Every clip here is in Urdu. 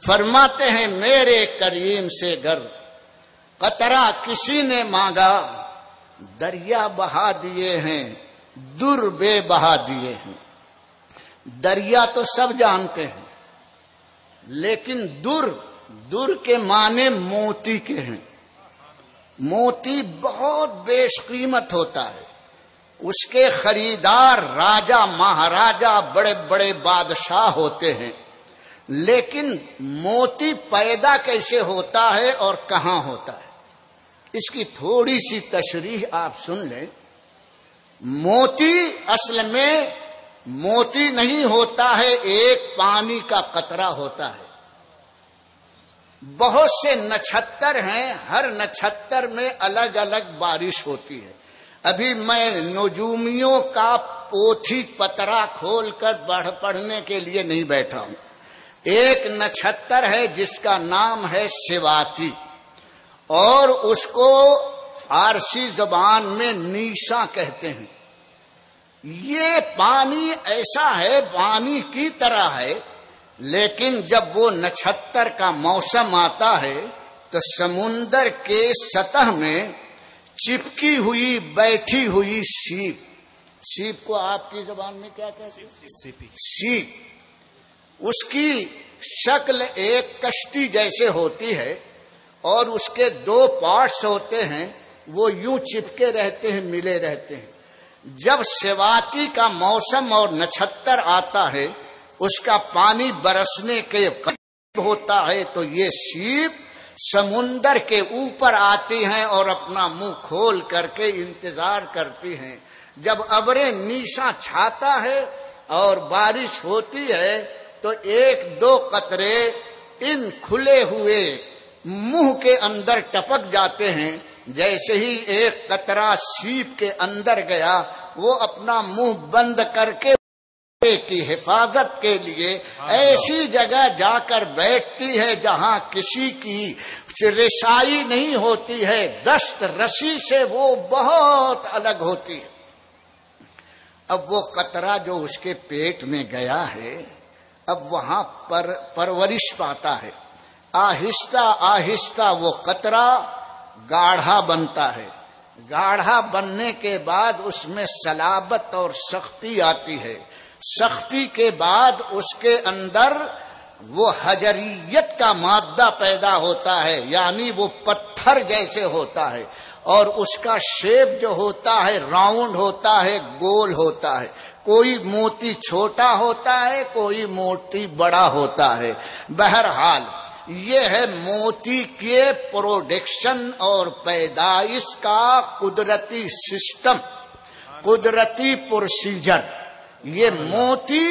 فرماتے ہیں میرے کریم سے گر قطرہ کسی نے مانگا، دریا بہا دیے ہیں، در بے بہا دیے ہیں۔ دریا تو سب جانتے ہیں، لیکن در کے معنی موتی کے ہیں۔ موتی بہت بیش قیمت ہوتا ہے، اس کے خریدار راجا مہاراجا بڑے بڑے بادشاہ ہوتے ہیں، لیکن موتی پیدا کیسے ہوتا ہے اور کہاں ہوتا ہے، اس کی تھوڑی سی تشریح آپ سن لیں۔ موتی اصل میں موتی نہیں ہوتا ہے، ایک پانی کا قطرہ ہوتا ہے۔ بہت سے نچھتر ہیں، ہر نچھتر میں الگ الگ بارش ہوتی ہے۔ ابھی میں نجومیوں کا پوتھی پترا کھول کر پڑھنے کے لیے نہیں بیٹھا ہوں۔ ایک نچھتر ہے جس کا نام ہے سواتی، اور اس کو فارسی زبان میں نیسا کہتے ہیں۔ یہ پانی ایسا ہے، پانی کی طرح ہے، لیکن جب وہ نچھتر کا موسم آتا ہے تو سمندر کے سطح میں چپکی ہوئی بیٹھی ہوئی سیپ کو آپ کی زبان میں کیا کہتے ہیں؟ سیپ۔ اس کی شکل ایک کشتی جیسے ہوتی ہے، اور اس کے دو پارٹس ہوتے ہیں، وہ یوں چپکے رہتے ہیں، ملے رہتے ہیں۔ جب سواتی کا موسم اور نچھتر آتا ہے، اس کا پانی برسنے کے قریب ہوتا ہے، تو یہ سیپ سمندر کے اوپر آتی ہیں اور اپنا منہ کھول کر کے انتظار کرتی ہیں۔ جب ابریں نیسا چھاتا ہے اور بارش ہوتی ہے تو ایک دو قطرے ان کھلے ہوئے منہ کے اندر ٹپک جاتے ہیں۔ جیسے ہی ایک قطرہ سیپ کے اندر گیا، وہ اپنا منہ بند کر کے کی حفاظت کے لیے ایسی جگہ جا کر بیٹھتی ہے جہاں کسی کی رسائی نہیں ہوتی ہے، دست رسی سے وہ بہت الگ ہوتی ہے۔ اب وہ قطرہ جو اس کے پیٹ میں گیا ہے، اب وہاں پرورش پاتا ہے۔ آہستہ آہستہ وہ قطرہ گاڑھا بنتا ہے۔ گاڑھا بننے کے بعد اس میں صلابت اور سختی آتی ہے۔ سختی کے بعد اس کے اندر وہ حجریت کا مادہ پیدا ہوتا ہے، یعنی وہ پتھر جیسے ہوتا ہے، اور اس کا شیپ جو ہوتا ہے راؤنڈ ہوتا ہے، گول ہوتا ہے۔ کوئی موتی چھوٹا ہوتا ہے، کوئی موتی بڑا ہوتا ہے۔ بہرحال یہ ہے موتی کے پروڈکشن اور پیدائش کا قدرتی سسٹم، قدرتی پروسیجر۔ یہ موتی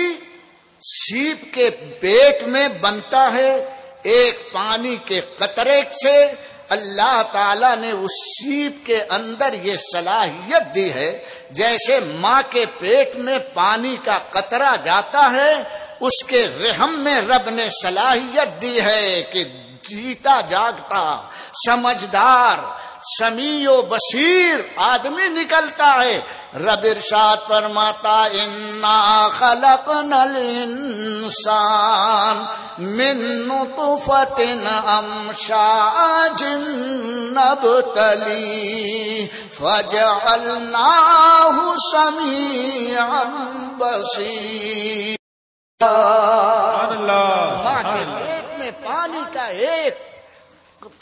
سیپ کے پیٹ میں بنتا ہے، ایک پانی کے قطرے سے۔ اللہ تعالی نے اس سیپ کے اندر یہ صلاحیت دی ہے، جیسے ماں کے پیٹ میں پانی کا قطرہ جاتا ہے، اس کے رحم میں رب نے صلاحیت دی ہے کہ جیتا جاگتا سمجھدار سمیع و بصیر آدمی نکلتا ہے۔ رب ارشاد فرماتا انا خلقنا الانسان من نطفۃ امشاج نبتلی فجعلناہ سمیعا بصیرا۔ ماں کے پیٹ میں پانی کا ایک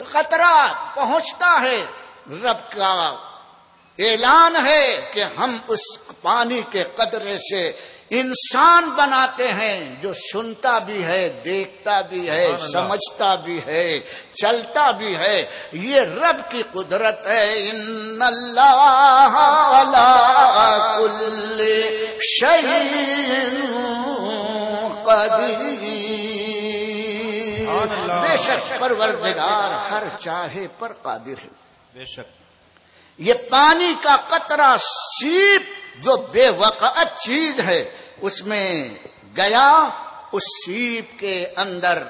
قطرہ پہنچتا ہے، رب کا اعلان ہے کہ ہم اس پانی کے قطرے سے انسان بناتے ہیں جو سنتا بھی ہے، دیکھتا بھی ہے، سمجھتا بھی ہے، چلتا بھی ہے۔ یہ رب کی قدرت ہے۔ ان اللہ علی کل شیء قدیر۔ بے شک پروردگار ہر چاہے پر قادر ہے۔ بے شک یہ پانی کا قطرہ سیپ جو بے وقعت چیز ہے اس میں گیا، اس سیپ کے اندر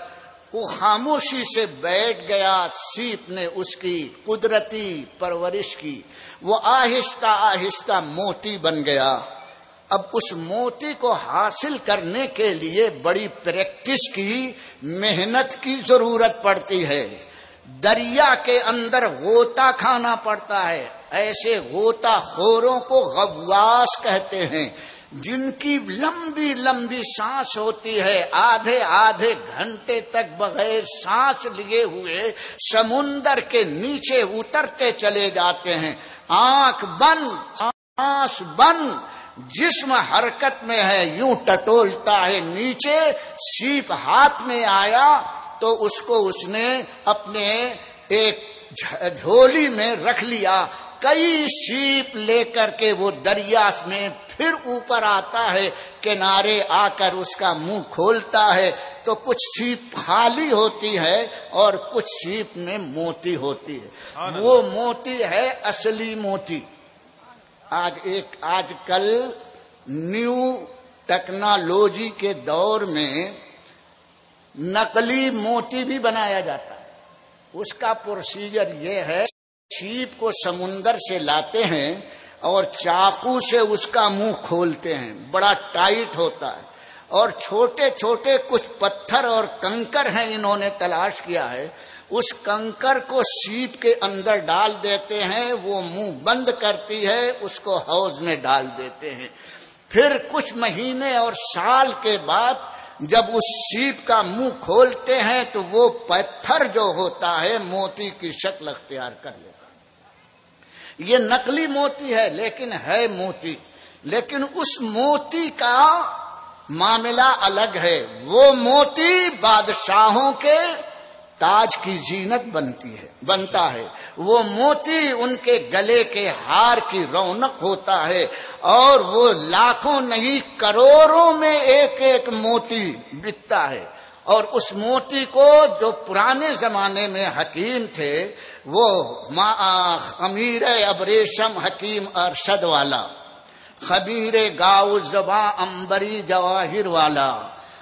وہ خاموشی سے بیٹھ گیا۔ سیپ نے اس کی قدرتی پرورش کی، وہ آہستہ آہستہ موتی بن گیا۔ اب اس موتی کو حاصل کرنے کے لیے بڑی پریکٹس کی، محنت کی ضرورت پڑتی ہے۔ دریا کے اندر غوطہ کھانا پڑتا ہے۔ ایسے غوطہ خوروں کو غواص کہتے ہیں، جن کی لمبی لمبی سانس ہوتی ہے، آدھے آدھے گھنٹے تک بغیر سانس لیے ہوئے سمندر کے نیچے اترتے چلے جاتے ہیں۔ آنکھ بند، سانس بند، جسم حرکت میں ہے، یوں ٹٹولتا ہے نیچے۔ سیپ ہاتھ میں آیا تو اس کو اس نے اپنے ایک جھولی میں رکھ لیا۔ کئی سیپ لے کر کے وہ دریا میں پھر اوپر آتا ہے، کنارے آ کر اس کا منہ کھولتا ہے تو کچھ سیپ خالی ہوتی ہے اور کچھ سیپ میں موتی ہوتی ہے۔ وہ موتی ہے اصلی موتی۔ آج کل نیو ٹیکنالوجی کے دور میں نقلی موتی بھی بنایا جاتا ہے۔ اس کا پروسیجر یہ ہے، سیپ کو سمندر سے لاتے ہیں اور چاقو سے اس کا منہ کھولتے ہیں، بڑا ٹائٹ ہوتا ہے، اور چھوٹے چھوٹے کچھ پتھر اور کنکر ہیں انہوں نے تلاش کیا ہے، اس کنکر کو سیپ کے اندر ڈال دیتے ہیں، وہ منہ بند کرتی ہے، اس کو حوض میں ڈال دیتے ہیں۔ پھر کچھ مہینے اور سال کے بعد جب اس سیپ کا منہ کھولتے ہیں تو وہ پتھر جو ہوتا ہے موتی کی شکل اختیار کر لیتا ہے۔ یہ نقلی موتی ہے لیکن ہے موتی، لیکن اس موتی کا معاملہ الگ ہے۔ وہ موتی بادشاہوں کے تاج کی زینت بنتا ہے، وہ موتی ان کے گلے کے ہار کی رونق ہوتا ہے، اور وہ لاکھوں نہیں کروڑوں میں ایک ایک موتی بکتا ہے۔ اور اس موتی کو جو پرانے زمانے میں حکیم تھے، وہ خمیر ابریشم حکیم ارشد والا، خبیر گاؤ زباں امبری جواہر والا،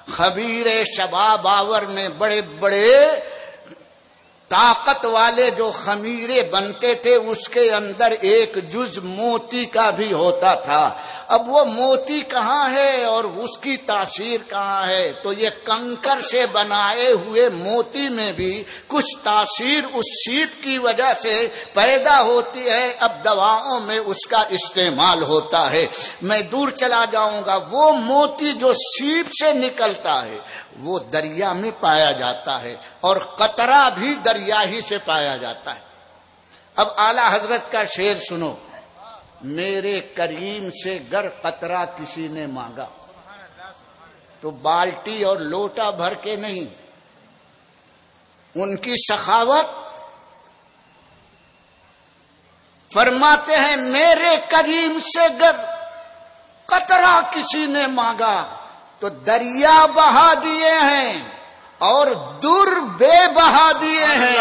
خبیر شباب آور میں بڑے بڑے طاقت والے جو خمیرے بنتے تھے، اس کے اندر ایک جز موتی کا بھی ہوتا تھا۔ اب وہ موتی کہاں ہے اور اس کی تاثیر کہاں ہے؟ تو یہ کنکر سے بنائے ہوئے موتی میں بھی کچھ تاثیر اس سیپ کی وجہ سے پیدا ہوتی ہے۔ اب دواؤں میں اس کا استعمال ہوتا ہے۔ میں دور چلا جاؤں گا، وہ موتی جو سیپ سے نکلتا ہے وہ دریا میں پایا جاتا ہے، اور قطرہ بھی دریا ہی سے پایا جاتا ہے۔ اب اعلی حضرت کا شعر سنو، میرے کریم سے گر قطرہ کسی نے مانگا تو بالٹی اور لوٹا بھر کے نہیں، ان کی سخاوت فرماتے ہیں میرے کریم سے گر قطرہ کسی نے مانگا تو دریا بہا دیے ہیں اور در بے بہا دیے ہیں۔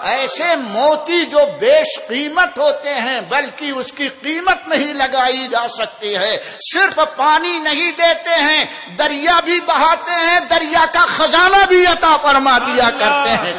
ایسے موتی جو بیش قیمت ہوتے ہیں، بلکہ اس کی قیمت نہیں لگائی جا سکتی ہے، صرف پانی نہیں دیتے ہیں، دریا بھی بہاتے ہیں، دریا کا خزانہ بھی عطا فرما دیا کرتے ہیں۔